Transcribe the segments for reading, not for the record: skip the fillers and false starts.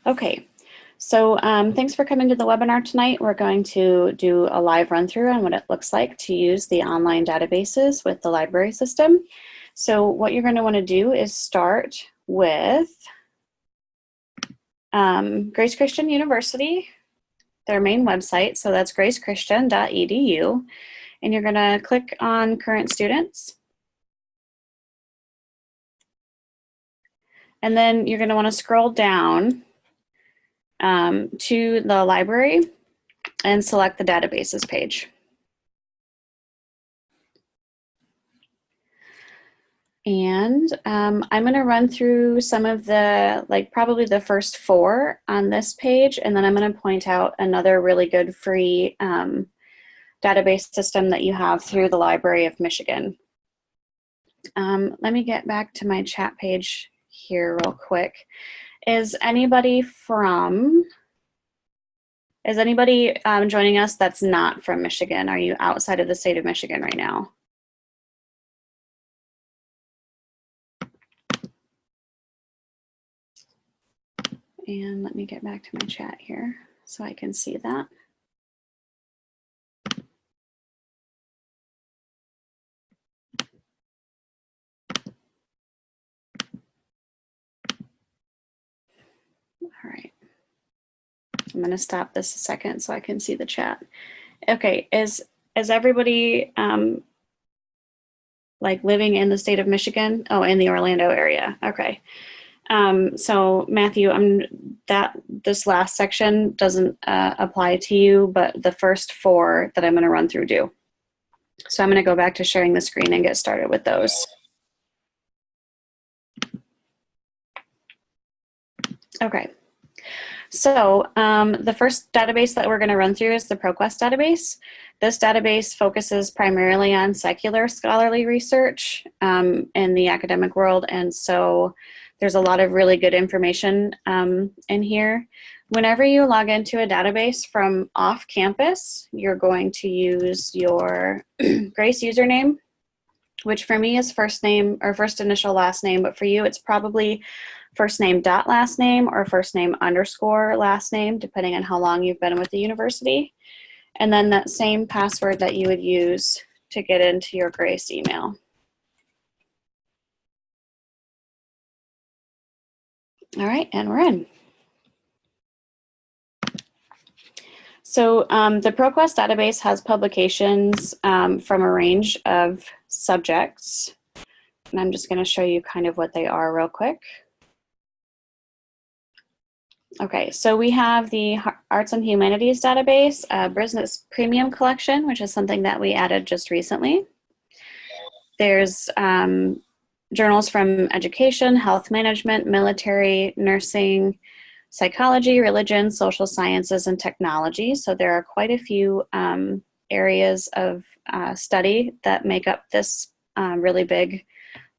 Okay, so thanks for coming to the webinar tonight. We're going to do a live run through on what it looks like to use the online databases with the library system. So what you're going to want to do is start with Grace Christian University, their main website. So that's gracechristian.edu. And you're going to click on current students. And then you're going to want to scroll down to the library and select the databases page. And I'm going to run through some of the, probably the first 4 on this page, and then I'm going to point out another really good free database system that you have through the Library of Michigan. Let me get back to my chat page here real quick. Is anybody joining us that's not from Michigan? Are you outside of the state of Michigan right now? And let me get back to my chat here so I can see that. All right. I'm going to stop this a second so I can see the chat. Okay, is everybody living in the state of Michigan? Oh, in the Orlando area. Okay. So Matthew, this last section doesn't apply to you, but the first 4 that I'm going to run through do. So I'm going to go back to sharing the screen and get started with those. Okay. So the first database that we're going to run through is the Proquest Database. This database focuses primarily on secular scholarly research in the academic world, and so there's a lot of really good information in here. Whenever you log into a database from off campus, you're going to use your Grace username, which for me is first name or first initial last name, but for you it's probably first name dot last name or first name underscore last name, depending on how long you've been with the university. And then that same password that you would use to get into your Grace email. All right, and we're in. So the Proquest database has publications from a range of subjects. And I'm just going to show you kind of what they are real quick. Okay, so we have the Arts and Humanities database, Business Premium Collection, which is something that we added just recently. There's journals from education, health management, military, nursing, psychology, religion, social sciences, and technology. So there are quite a few areas of study that make up this really big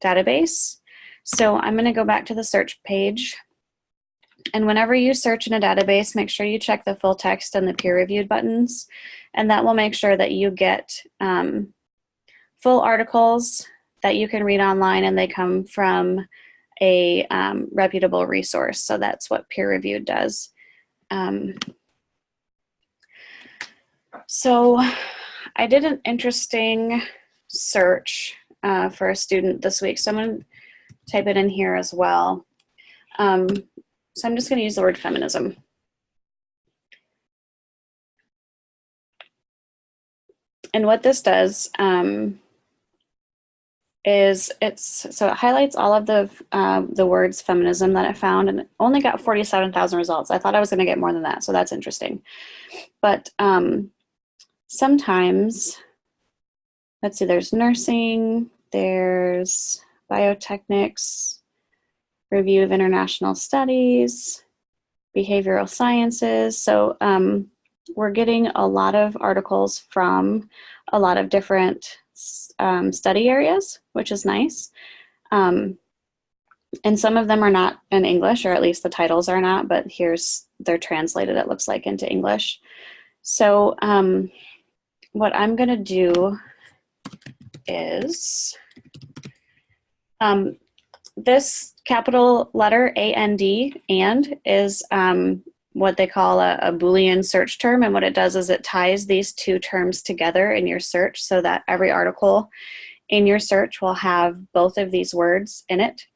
database. So I'm going to go back to the search page. And whenever you search in a database, make sure you check the full text and the peer-reviewed buttons, and that will make sure that you get full articles that you can read online, and they come from a reputable resource. So that's what peer-reviewed does. So I did an interesting search for a student this week, so I'm going to type it in here as well. So I'm just going to use the word feminism. And what this does is it highlights all of the words feminism that it found, and it only got 47,000 results. I thought I was going to get more than that, so that's interesting. But sometimes, let's see, there's nursing, there's biotechnics, review of international studies, behavioral sciences. So we're getting a lot of articles from a lot of different study areas, which is nice. And some of them are not in English, or at least the titles are not, but they're translated, it looks like, into English. So what I'm going to do is this capital letter A-N-D, and, is what they call a Boolean search term. And what it does is it ties these two terms together in your search so that every article in your search will have both of these words in it,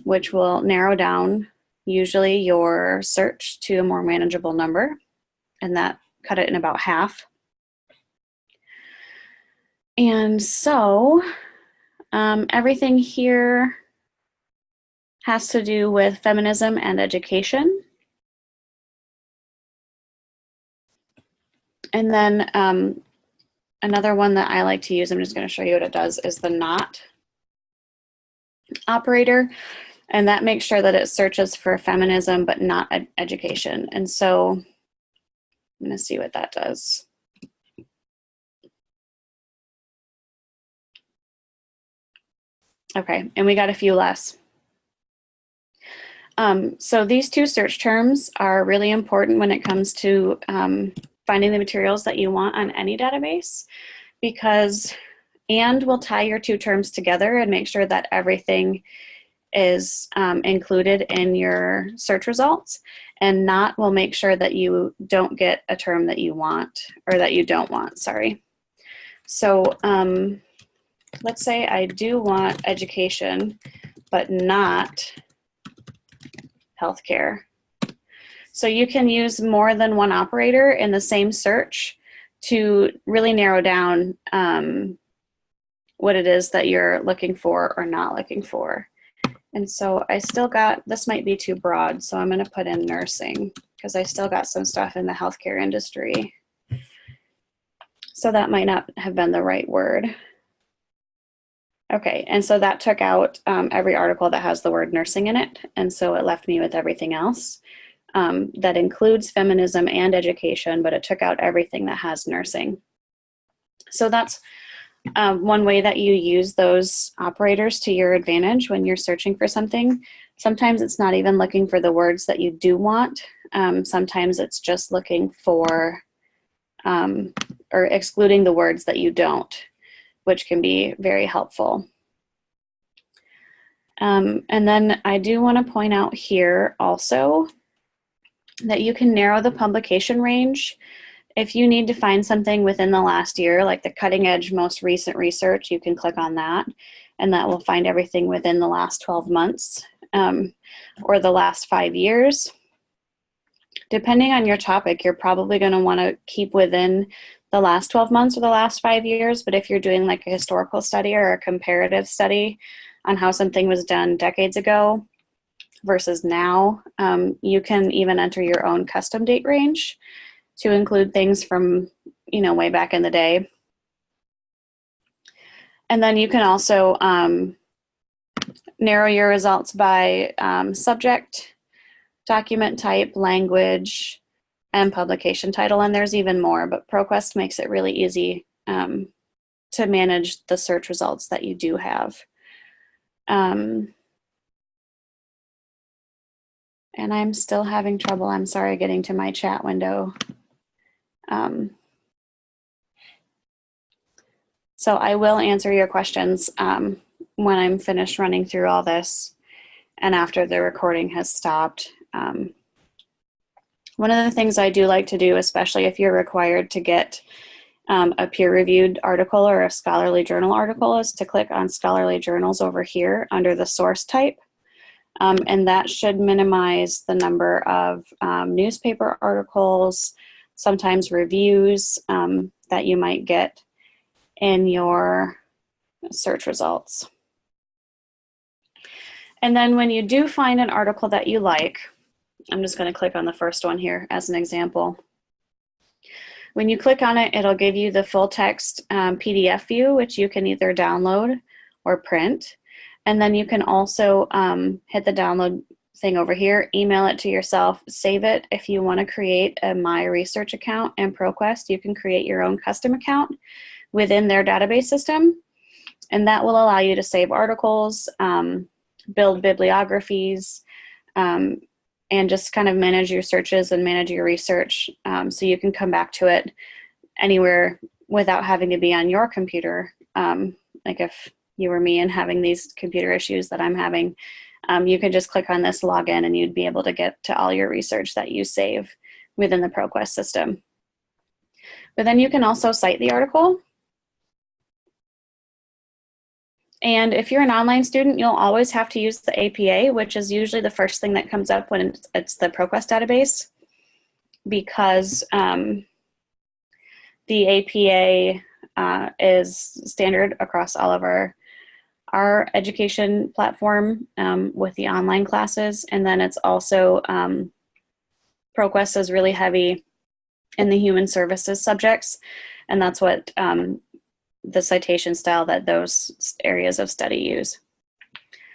which will narrow down usually your search to a more manageable number, and that cut it in about half. And so everything here has to do with feminism and education. And then another one that I like to use, I'm just going to show you what it does, is the not operator. And that makes sure that it searches for feminism but not education. And so I'm going to see what that does. Okay, and we got a few less. So these two search terms are really important when it comes to finding the materials that you want on any database, because and will tie your two terms together and make sure that everything is included in your search results, and not will make sure that you don't get a term that you want, or that you don't want, sorry. So let's say I do want education, but not healthcare. So you can use more than one operator in the same search to really narrow down what it is that you're looking for or not looking for. And so I still got, this might be too broad, so I'm going to put in nursing, because I still got some stuff in the healthcare industry. So that might not have been the right word. Okay, and so that took out every article that has the word nursing in it, and so it left me with everything else that includes feminism and education, but it took out everything that has nursing. So that's one way that you use those operators to your advantage when you're searching for something. Sometimes it's not even looking for the words that you do want. Sometimes it's just looking for or excluding the words that you don't, which can be very helpful. And then I do want to point out here also that you can narrow the publication range. If you need to find something within the last year, like the cutting edge most recent research, you can click on that, and that will find everything within the last 12 months or the last 5 years. Depending on your topic, you're probably going to want to keep within the last 12 months or the last 5 years, but if you're doing like a historical study or a comparative study on how something was done decades ago versus now, you can even enter your own custom date range to include things from, you know, way back in the day. And then you can also narrow your results by subject, document type, language, and publication title. And there's even more, but Proquest makes it really easy to manage the search results that you do have. And I'm still having trouble, I'm sorry, getting to my chat window. So I will answer your questions when I'm finished running through all this and after the recording has stopped. One of the things I do like to do, especially if you're required to get a peer-reviewed article or a scholarly journal article, is to click on scholarly journals over here under the source type. And that should minimize the number of newspaper articles, sometimes reviews that you might get in your search results. And then when you do find an article that you like, I'm just going to click on the first one here as an example. When you click on it, it'll give you the full text PDF view, which you can either download or print. And then you can also hit the download thing over here, email it to yourself, save it. If you want to create a My Research account in Proquest, you can create your own custom account within their database system. And that will allow you to save articles, build bibliographies, and just kind of manage your searches and manage your research so you can come back to it anywhere without having to be on your computer. Like if you or me and having these computer issues that I'm having, you can just click on this login and you'd be able to get to all your research that you save within the Proquest system. But then you can also cite the article. And if you're an online student, you'll always have to use the APA, which is usually the first thing that comes up when it's the Proquest database, because the APA is standard across all of our education platform with the online classes. And then it's also, Proquest is really heavy in the human services subjects, and that's what the citation style that those areas of study use.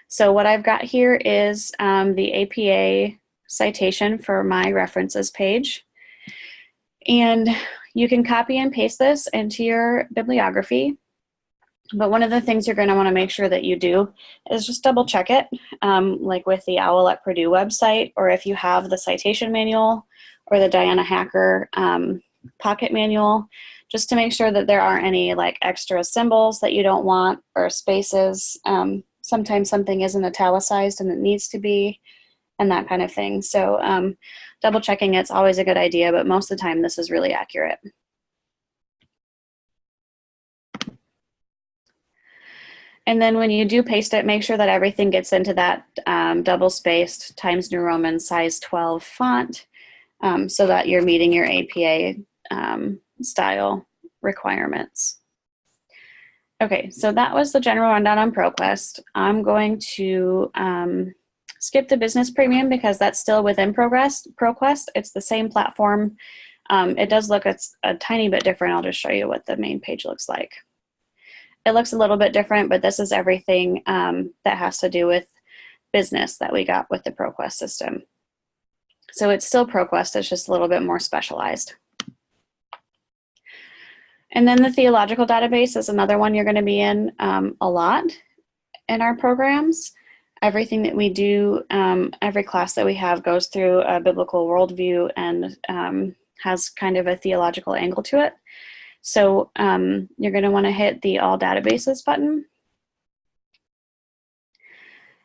So what I've got here is the APA citation for my references page. And you can copy and paste this into your bibliography. But one of the things you're going to want to make sure that you do is just double check it, like with the OWL at Purdue website, or if you have the citation manual or the Diana Hacker pocket manual, just to make sure that there aren't any like extra symbols that you don't want or spaces. Sometimes something isn't italicized and it needs to be, and that kind of thing. So double checking it's always a good idea, but most of the time this is really accurate. And then when you do paste it, make sure that everything gets into that double-spaced Times New Roman size 12 font so that you're meeting your APA style requirements. Okay, so that was the general rundown on Proquest. I'm going to skip the business premium because that's still within Proquest. It's the same platform. It does look a tiny bit different. I'll just show you what the main page looks like. It looks a little bit different, but this is everything that has to do with business that we got with the Proquest system. So it's still Proquest, it's just a little bit more specialized. And then the Theological Database is another one you're going to be in a lot in our programs. Everything that we do, every class that we have goes through a biblical worldview and has kind of a theological angle to it. So you're going to want to hit the All Databases button.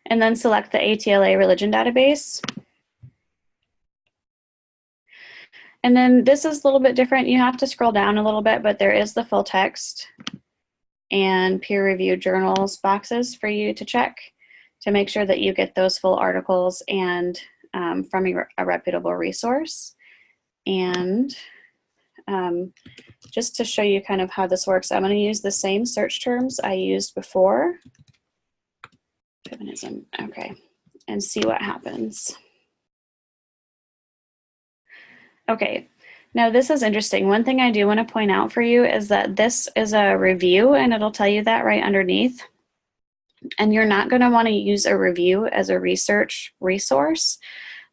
And then select the ATLA Religion Database. And then this is a little bit different. You have to scroll down a little bit, but there is the full text and peer-reviewed journals boxes for you to check to make sure that you get those full articles and from a reputable resource. And just to show you kind of how this works, I'm going to use the same search terms I used before. Feminism, okay, and see what happens. Okay, now this is interesting. One thing I do want to point out for you is that this is a review, and it'll tell you that right underneath. And you're not going to want to use a review as a research resource.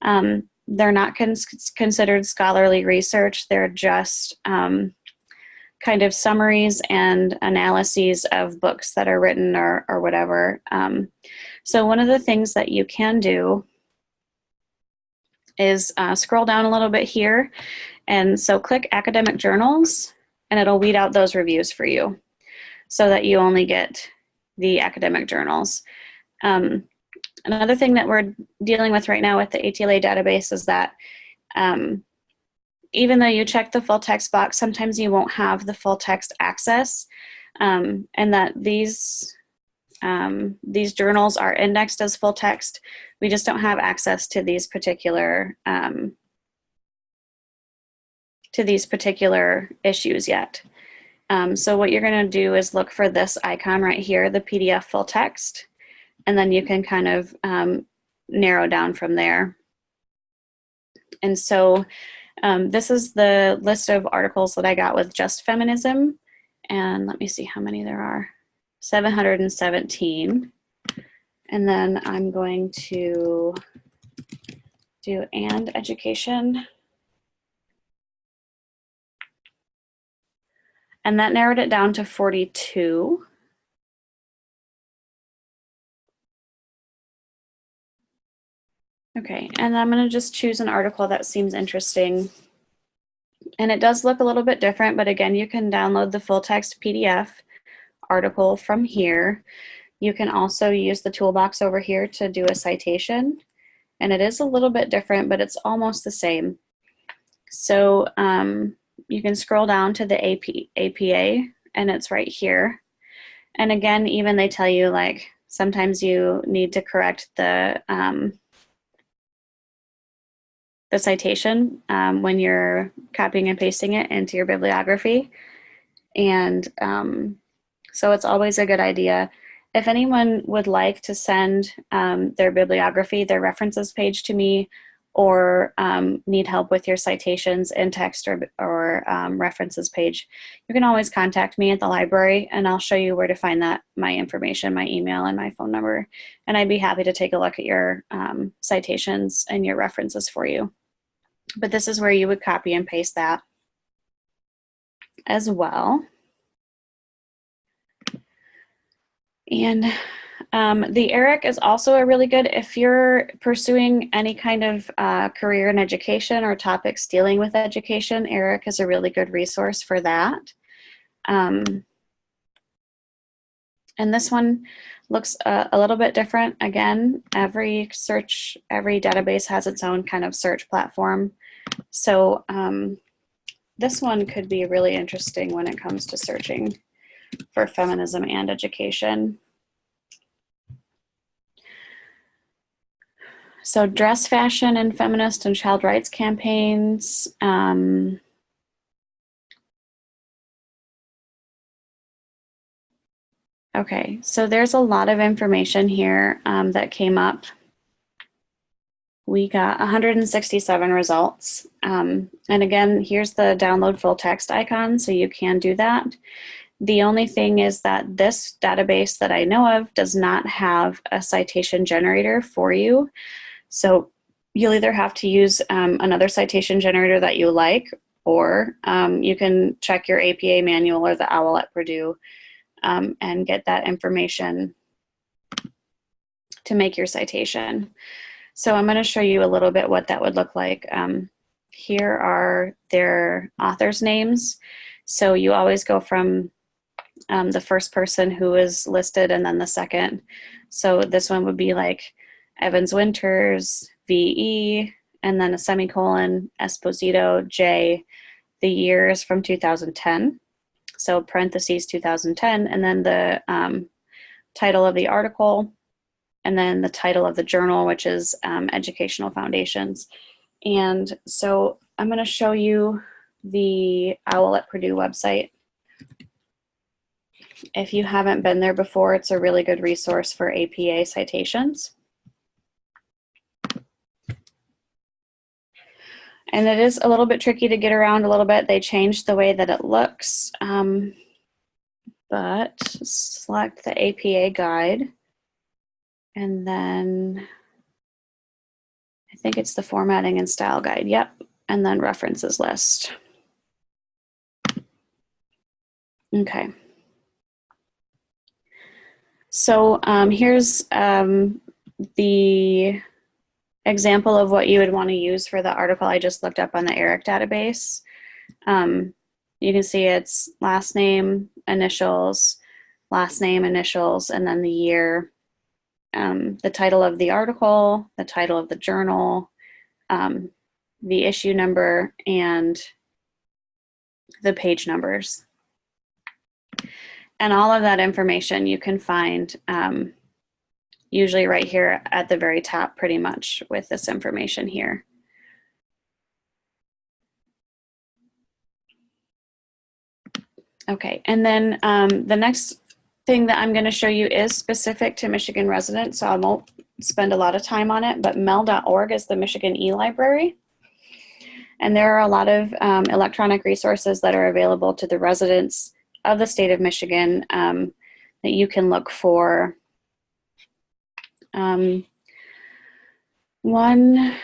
They're not considered scholarly research. They're just kind of summaries and analyses of books that are written or whatever. So one of the things that you can do is scroll down a little bit here. And so click academic journals, and it'll weed out those reviews for you so that you only get the academic journals. Another thing that we're dealing with right now with the ATLA database is that even though you check the full text box, sometimes you won't have the full text access, and that these journals are indexed as full text. We just don't have access to these particular issues yet. So what you're going to do is look for this icon right here, the PDF full text, and then you can kind of narrow down from there. And so this is the list of articles that I got with just feminism, and let me see how many there are. 717. And then I'm going to do and education. And that narrowed it down to 42. Okay, and I'm going to just choose an article that seems interesting. And it does look a little bit different, but again, you can download the full text PDF article from here. You can also use the toolbox over here to do a citation. And it is a little bit different, but it's almost the same. So you can scroll down to the APA, and it's right here. And again, even they tell you, like, sometimes you need to correct the citation when you're copying and pasting it into your bibliography. And so it's always a good idea. If anyone would like to send their bibliography, their references page to me, or need help with your citations in text or references page, you can always contact me at the library, and I'll show you where to find my information, my email, and my phone number. And I'd be happy to take a look at your citations and your references for you. But this is where you would copy and paste that as well. And the ERIC is also a really good, if you're pursuing any kind of career in education or topics dealing with education, ERIC is a really good resource for that. And this one looks a little bit different. Again, every database has its own kind of search platform. So this one could be really interesting when it comes to searching for feminism and education. So dress fashion and feminist and child rights campaigns. Okay, so there's a lot of information here that came up. We got 167 results. And again, here's the download full text icon, so you can do that. The only thing is that this database that I know of does not have a citation generator for you. So you'll either have to use another citation generator that you like, or you can check your APA manual or the OWL at Purdue and get that information to make your citation. So I'm going to show you a little bit what that would look like. Here are their authors' names. So you always go from the first person who is listed and then the second. So this one would be like Evans Winters, VE, and then a semicolon, Esposito, J. The year is from 2010. So parentheses 2010, and then the title of the article, and then the title of the journal, which is Educational Foundations. And so I'm going to show you the OWL at Purdue website. If you haven't been there before, it's a really good resource for APA citations. And it is a little bit tricky to get around a little bit. They changed the way that it looks, but select the APA guide. And then I think it's the formatting and style guide. Yep. And then references list. Okay. So here's the example of what you would want to use for the article I just looked up on the ERIC database. You can see it's last name, initials, and then the year, the title of the article, the title of the journal, the issue number, and the page numbers. And all of that information you can find usually right here at the very top, pretty much, with this information here. Okay, and then the next thing that I'm going to show you is specific to Michigan residents, so I won't spend a lot of time on it, but mel.org is the Michigan eLibrary. And there are a lot of electronic resources that are available to the residents of the state of Michigan that you can look for. One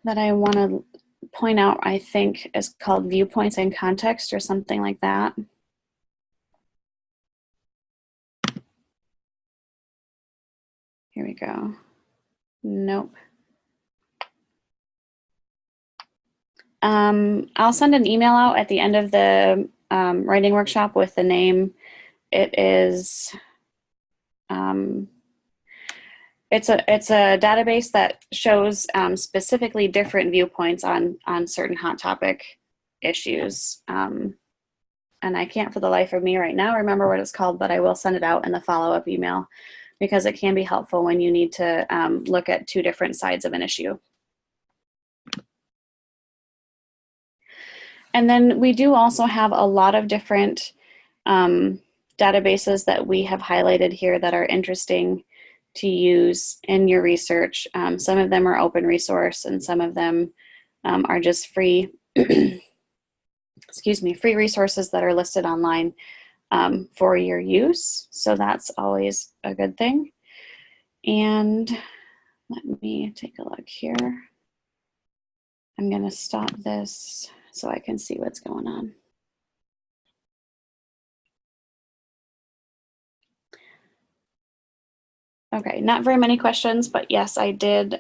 that I want to point out, I think, is called Viewpoints in Context or something like that. Here we go. Nope. I'll send an email out at the end of the writing workshop with the name it is, it's a database that shows specifically different viewpoints on certain hot topic issues. And I can't for the life of me right now remember what it's called, but I will send it out in the follow-up email because it can be helpful when you need to look at two different sides of an issue. And then we do also have a lot of different databases that we have highlighted here that are interesting to use in your research. Some of them are open resource and some of them are just free, excuse me, free resources that are listed online for your use. So that's always a good thing. And let me take a look here. I'm gonna stop this so I can see what's going on. Okay, not very many questions, but yes, I did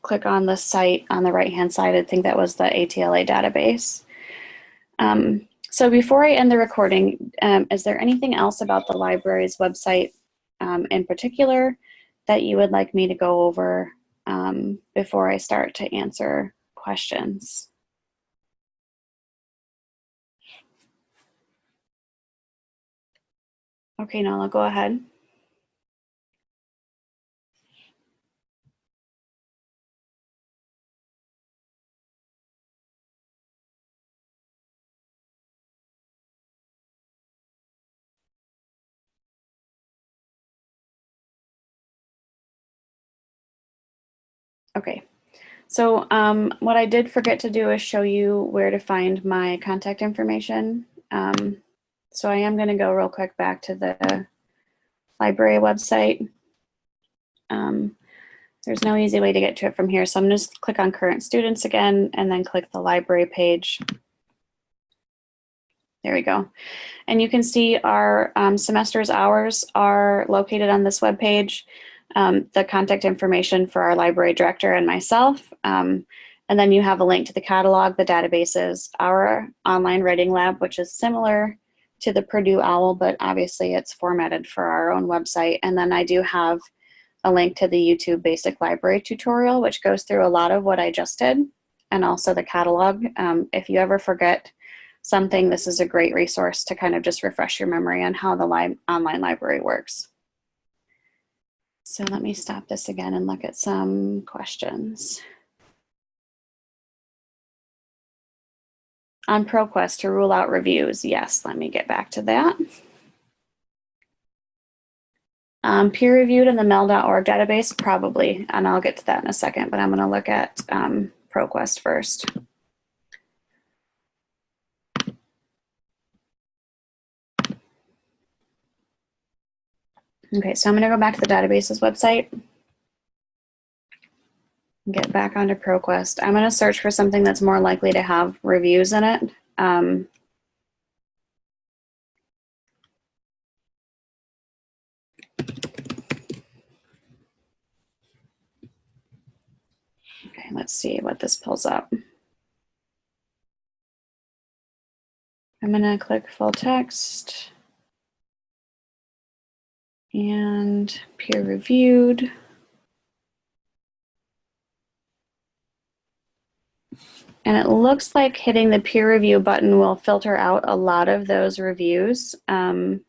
click on the site on the right-hand side. I think that was the ATLA database. So before I end the recording, is there anything else about the library's website in particular that you would like me to go over before I start to answer questions? Okay, Nala, go ahead. Okay, so what I did forget to do is show you where to find my contact information. So I am going to go real quick back to the library website. There's no easy way to get to it from here, so I'm going to just click on current students again and then click the library page. There we go. And you can see our semester's hours are located on this web page. The contact information for our library director and myself. And then you have a link to the catalog, the databases, our online writing lab, which is similar to the Purdue OWL, but obviously it's formatted for our own website. And then I do have a link to the YouTube basic library tutorial, which goes through a lot of what I just did, and also the catalog. If you ever forget something, this is a great resource to kind of just refresh your memory on how the online library works. So let me stop this again and look at some questions. On Proquest to rule out reviews, yes, let me get back to that. Peer-reviewed in the mel.org database, probably, and I'll get to that in a second, but I'm going to look at Proquest first. Okay, so I'm going to go back to the databases website. Get back onto Proquest. I'm going to search for something that's more likely to have reviews in it. Okay, let's see what this pulls up. I'm going to click full text and peer reviewed. And it looks like hitting the peer review button will filter out a lot of those reviews. So I'm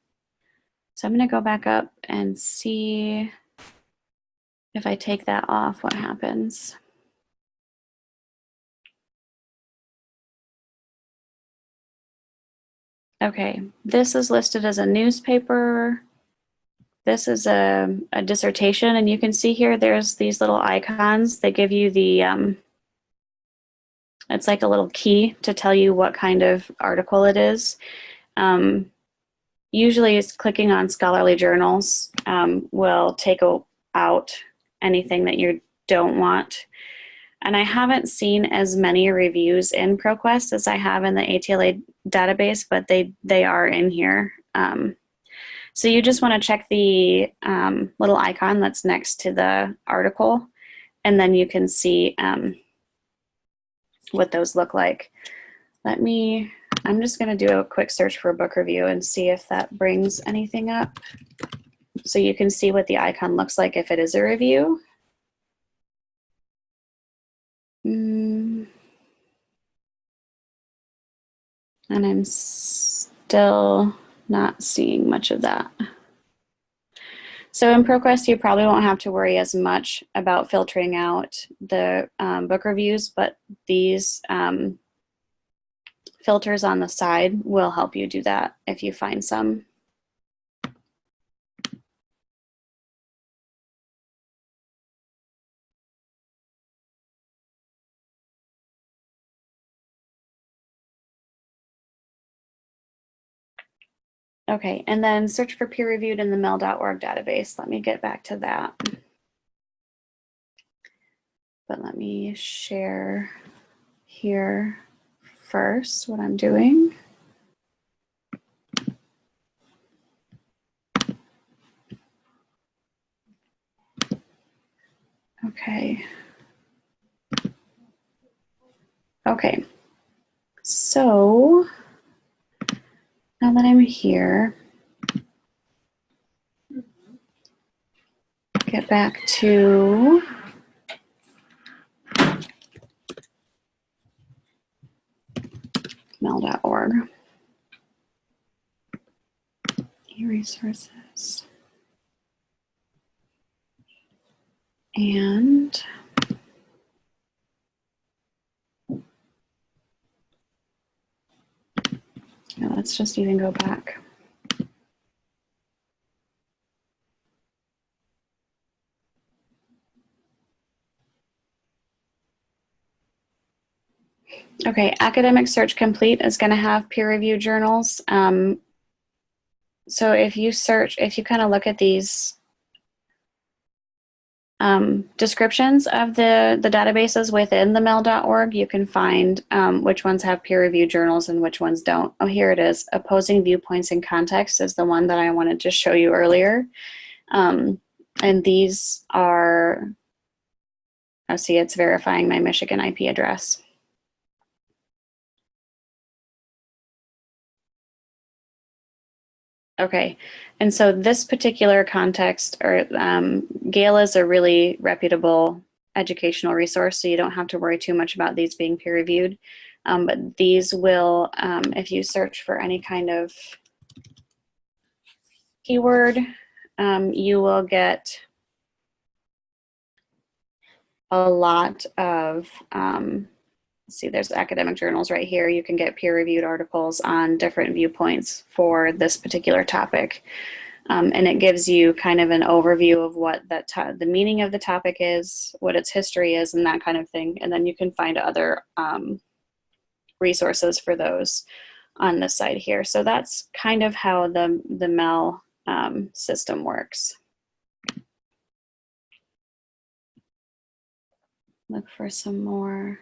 going to go back up and see if I take that off, what happens. Okay, this is listed as a newspaper. This is a dissertation, and you can see here there's these little icons that give you the, it's like a little key to tell you what kind of article it is. Usually it's clicking on scholarly journals will take out anything that you don't want. And I haven't seen as many reviews in Proquest as I have in the ATLA database, but they are in here. So you just want to check the little icon that's next to the article, and then you can see what those look like. Let me I'm just going to do a quick search for a book review and see if that brings anything up. So you can see what the icon looks like if it is a review. And I'm still not seeing much of that. So in Proquest, you probably won't have to worry as much about filtering out the book reviews, but these filters on the side will help you do that if you find some. Okay, and then search for peer reviewed in the mel.org database. Let me get back to that. But let me share here first what I'm doing. Okay. Okay. So now that I'm here, get back to mel.org. E-resources. And now let's just even go back. Okay, Academic Search Complete is going to have peer-reviewed journals. So if you search, if you kind of look at these descriptions of the databases within the mel.org, you can find which ones have peer-reviewed journals and which ones don't. Oh, here it is. Opposing Viewpoints in Context is the one that I wanted to show you earlier. And these are, oh, see, it's verifying my Michigan IP address. Okay, and so this particular context, or Gale is a really reputable educational resource, so you don't have to worry too much about these being peer reviewed. But these will, if you search for any kind of keyword, you will get a lot of, see, there's academic journals right here. You can get peer-reviewed articles on different viewpoints for this particular topic. And it gives you kind of an overview of what that the meaning of the topic is, what its history is, and that kind of thing. And then you can find other resources for those on this side here. So that's kind of how the MEL system works. Look for some more.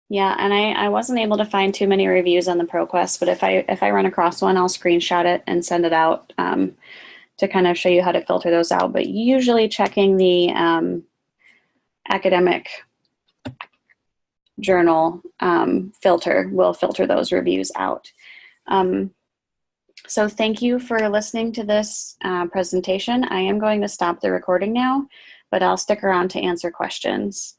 Yeah, and I wasn't able to find too many reviews on the Proquest, but if I run across one, I'll screenshot it and send it out to kind of show you how to filter those out. But usually checking the academic journal filter will filter those reviews out. So thank you for listening to this presentation. I am going to stop the recording now, but I'll stick around to answer questions.